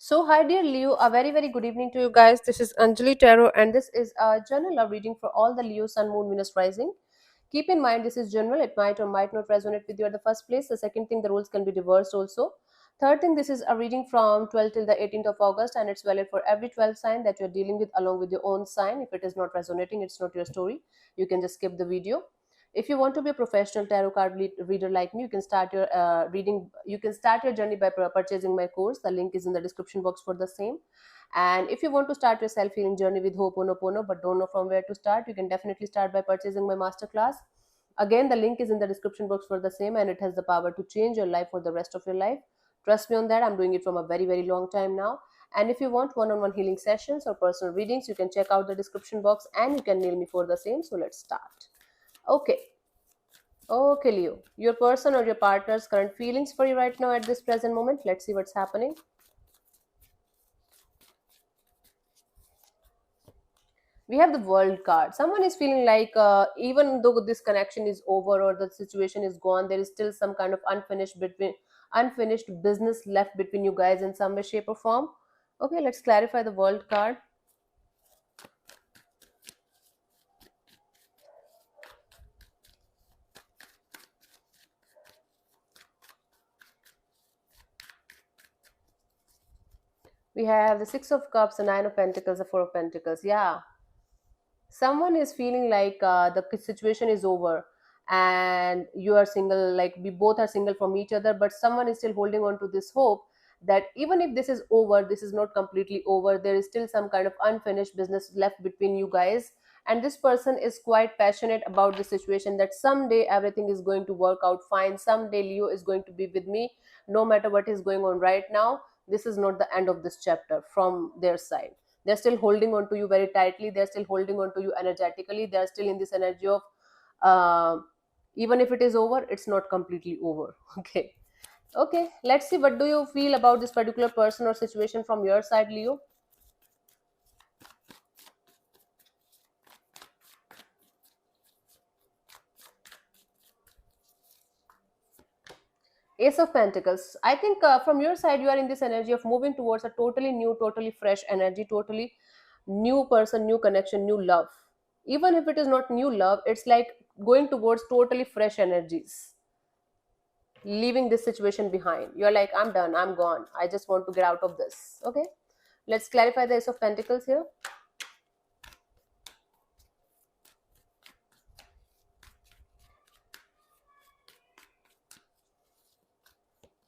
So, hi dear Leo, a very good evening to you guys. This is Anjali Tarot, and this is a general love reading for all the Leo, Sun, Moon, Venus rising. Keep in mind, this is general, it might or might not resonate with you at the first place. The second thing, the rules can be reversed also. Third thing, this is a reading from 12th till the 18th of August, and it's valid for every 12 sign that you're dealing with along with your own sign. If it is not resonating, it's not your story. You can just skip the video. If you want to be a professional tarot card reader like me, you can start your reading. You can start your journey by purchasing my course. The link is in the description box for the same. And if you want to start your self healing journey with Ho'oponopono but don't know from where to start, you can definitely start by purchasing my masterclass. Again, the link is in the description box for the same, and it has the power to change your life for the rest of your life. Trust me on that. I'm doing it from a very long time now. And if you want one-on-one healing sessions or personal readings, you can check out the description box and you can mail me for the same. So let's start. Okay. Okay, Leo. Your person or your partner's current feelings for you right now at this present moment. Let's see what's happening. We have the world card. Someone is feeling like even though this connection is over or the situation is gone, there is still some kind of unfinished business left between you guys in some way, shape, or form. Okay, let's clarify the world card. We have the Six of Cups, the Nine of Pentacles, the Four of Pentacles. Yeah, someone is feeling like the situation is over and you are single, like we both are single from each other, but someone is still holding on to this hope that even if this is over, this is not completely over. There is still some kind of unfinished business left between you guys, and this person is quite passionate about the situation that someday everything is going to work out fine. Someday Leo is going to be with me no matter what is going on right now. This is not the end of this chapter from their side. They're still holding on to you very tightly. They're still holding on to you energetically. They're still in this energy of uh, even if it is over, it's not completely over. Okay. Okay, let's see, what do you feel about this particular person or situation from your side, Leo? Ace of Pentacles. I think from your side, you are in this energy of moving towards a totally new, totally fresh energy, totally new person, new connection, new love. Even if it is not new love, it's like going towards totally fresh energies, leaving this situation behind. You're like, I'm done, I'm gone, I just want to get out of this. Okay, let's clarify the Ace of Pentacles here.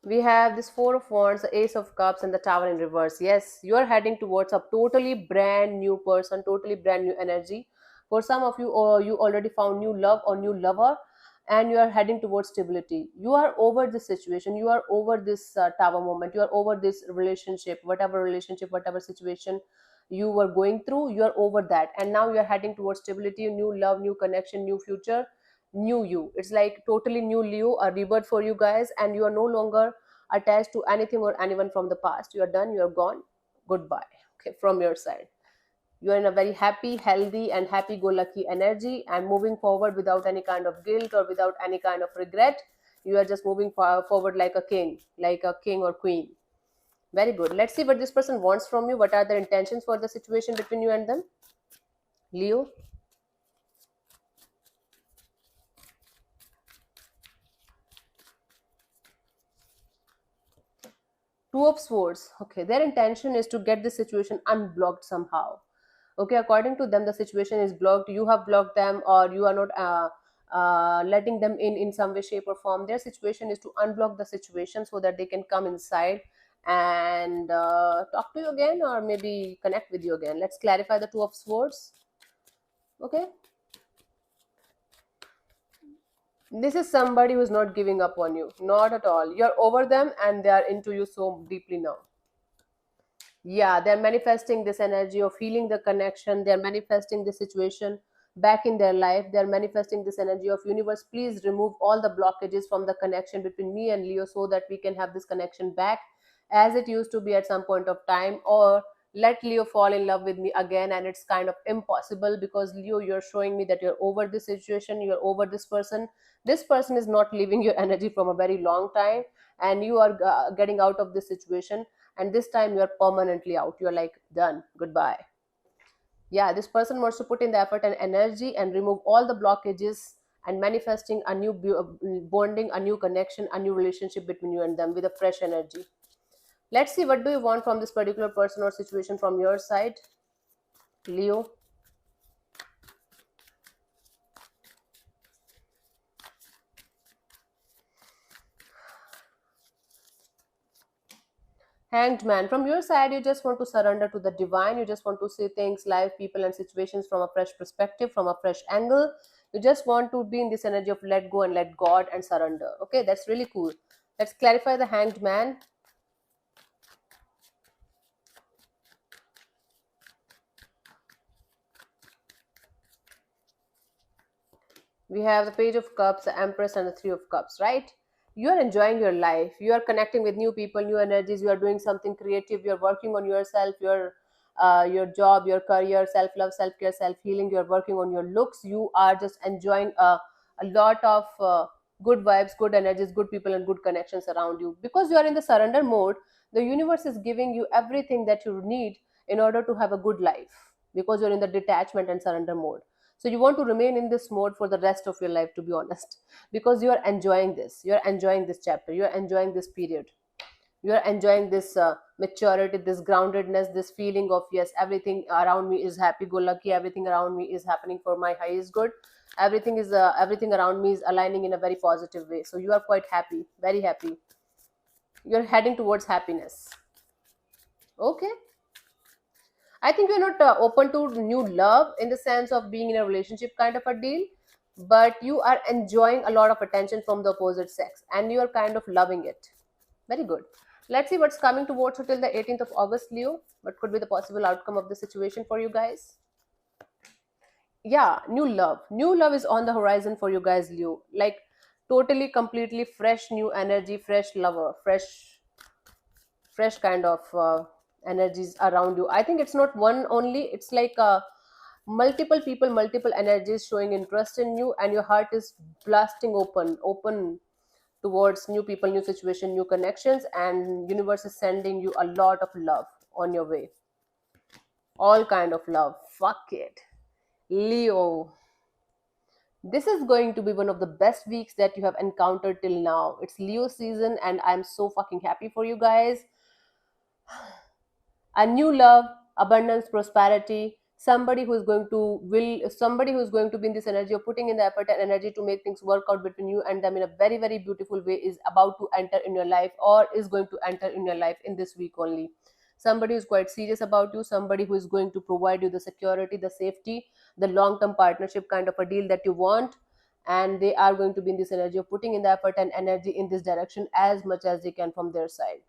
We have this Four of Wands, the Ace of Cups, and the Tower in reverse. Yes, you are heading towards a totally brand new person, totally brand new energy. For some of you, or you already found new love or new lover, and you are heading towards stability. You are over this situation. You are over this tower moment. You are over this relationship, whatever situation you were going through. You are over that, and now you are heading towards stability, new love, new connection, new future, new you. It's like totally new Leo, a rebirth for you guys, and you are no longer attached to anything or anyone from the past. You are done, you are gone, goodbye. Okay, from your side, you are in a very happy, healthy, and happy go lucky energy and moving forward without any kind of guilt or without any kind of regret. You are just moving forward like a king or queen. Very good. Let's see what this person wants from you. What are their intentions for the situation between you and them, Leo? Two of Swords. Okay, their intention is to get this situation unblocked somehow. Okay, according to them, the situation is blocked. You have blocked them, or you are not letting them in some way, shape, or form. Their situation is to unblock the situation so that they can come inside and talk to you again, or maybe connect with you again. Let's clarify the Two of Swords. Okay, this is somebody who's not giving up on you, not at all. You're over them and they are into you so deeply now. Yeah, they're manifesting this energy of healing the connection. They're manifesting the situation back in their life. They're manifesting this energy of universe, please remove all the blockages from the connection between me and Leo so that we can have this connection back as it used to be at some point of time, or let Leo fall in love with me again. And it's kind of impossible because Leo, you're showing me that you're over this situation, you're over this person. This person is not leaving your energy from a very long time, and you are getting out of this situation. and this time you're permanently out. You're like, done, goodbye. Yeah, this person wants to put in the effort and energy and remove all the blockages and manifesting a new bonding, a new connection, a new relationship between you and them with a fresh energy. Let's see, what do you want from this particular person or situation from your side, Leo? Hanged man, from your side, you just want to surrender to the divine. You just want to see things, life, people, and situations from a fresh perspective, from a fresh angle. You just want to be in this energy of let go and let God and surrender. Okay, that's really cool. Let's clarify the hanged man. We have the page of cups, the empress, and the three of cups, right? You are enjoying your life, you are connecting with new people, new energies, you are doing something creative, you're working on yourself, your job, your career, self love, self care, self healing, you're working on your looks, you are just enjoying a lot of good vibes, good energies, good people, and good connections around you. Because you are in the surrender mode, the universe is giving you everything that you need in order to have a good life, because you're in the detachment and surrender mode. So you want to remain in this mode for the rest of your life, to be honest, because you are enjoying this, you're enjoying this chapter, you're enjoying this period, you're enjoying this maturity, this groundedness, this feeling of yes, everything around me is happy go lucky, everything around me is happening for my highest good, everything around me is aligning in a very positive way. So you are quite happy, very happy, you're heading towards happiness. Okay, I think you're not open to new love in the sense of being in a relationship kind of a deal, but you are enjoying a lot of attention from the opposite sex and you are kind of loving it. Very good. Let's see what's coming towards you till the 18th of August, Leo. What could be the possible outcome of the situation for you guys? Yeah, new love. New love is on the horizon for you guys, Leo. Like totally, completely fresh, new energy, fresh lover, fresh kind of energies around you. I think it's not one only, it's like multiple people, multiple energies showing interest in you, and your heart is blasting open towards new people, new situation, new connections, and universe is sending you a lot of love on your way. All kind of love. Fuck it. Leo, this is going to be one of the best weeks that you have encountered till now. It's Leo season and I'm so fucking happy for you guys. A new love, abundance, prosperity, somebody who is going to be in this energy of putting in the effort and energy to make things work out between you and them in a very very beautiful way is about to enter in your life or is going to enter in your life in this week only. Somebody who's quite serious about you, somebody who is going to provide you the security, the safety, the long term partnership kind of a deal that you want, and they are going to be in this energy of putting in the effort and energy in this direction as much as they can from their side,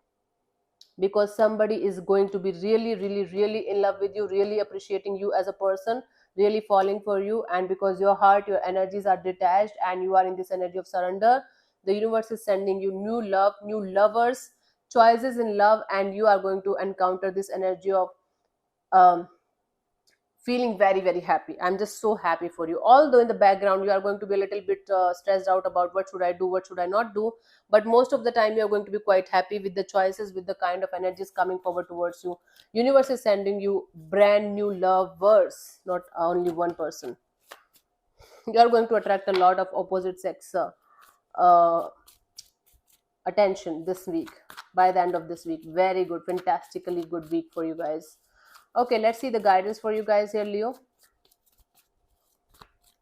because somebody is going to be really really really in love with you, really appreciating you as a person, really falling for you, and because your heart, your energies are detached and you are in this energy of surrender, the universe is sending you new love, new lovers, choices in love, and you are going to encounter this energy of um, feeling very very happy. I'm just so happy for you, although in the background you are going to be a little bit stressed out about what should I do, what should I not do, but most of the time you are going to be quite happy with the choices, with the kind of energies coming forward towards you. Universe is sending you brand new lovers, not only one person. You are going to attract a lot of opposite sex uh, attention this week. By the end of this week, very good, fantastically good week for you guys. Okay, let's see the guidance for you guys here, Leo.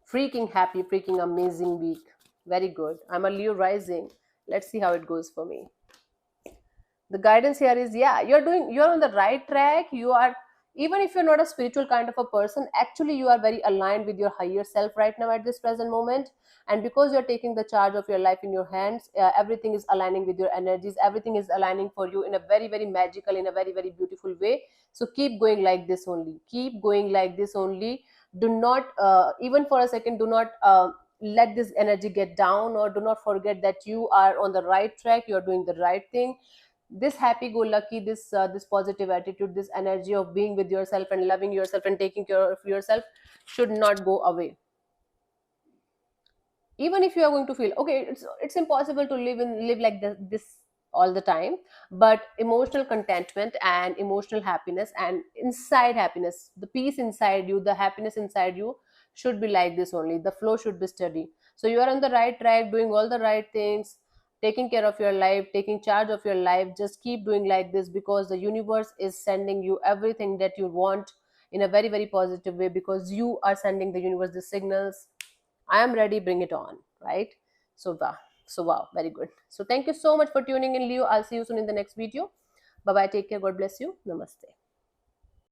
Freaking happy, freaking amazing week. Very good. I'm a Leo rising. Let's see how it goes for me. The guidance here is, yeah, you're on the right track. You are, even if you're not a spiritual kind of a person, actually you are very aligned with your higher self right now at this present moment. And because you're taking the charge of your life in your hands, everything is aligning with your energies, everything is aligning for you in a very very magical, in a very very beautiful way. So keep going like this only, keep going like this only. Do not even for a second, do not let this energy get down, or do not forget that you are on the right track, you're doing the right thing. This happy go lucky, this positive attitude, this energy of being with yourself and loving yourself and taking care of yourself should not go away. Even if you are going to feel okay, it's impossible to live like this all the time, but emotional contentment and emotional happiness and inside happiness, the peace inside you, the happiness inside you should be like this only. The flow should be steady. So you are on the right track, doing all the right things, taking care of your life, taking charge of your life. Just keep doing like this, because the universe is sending you everything that you want in a very, very positive way, because you are sending the universe the signals. I am ready, bring it on, right? So wow. So wow, very good. So thank you so much for tuning in, Leo. I'll see you soon in the next video. Bye bye, take care, God bless you, namaste.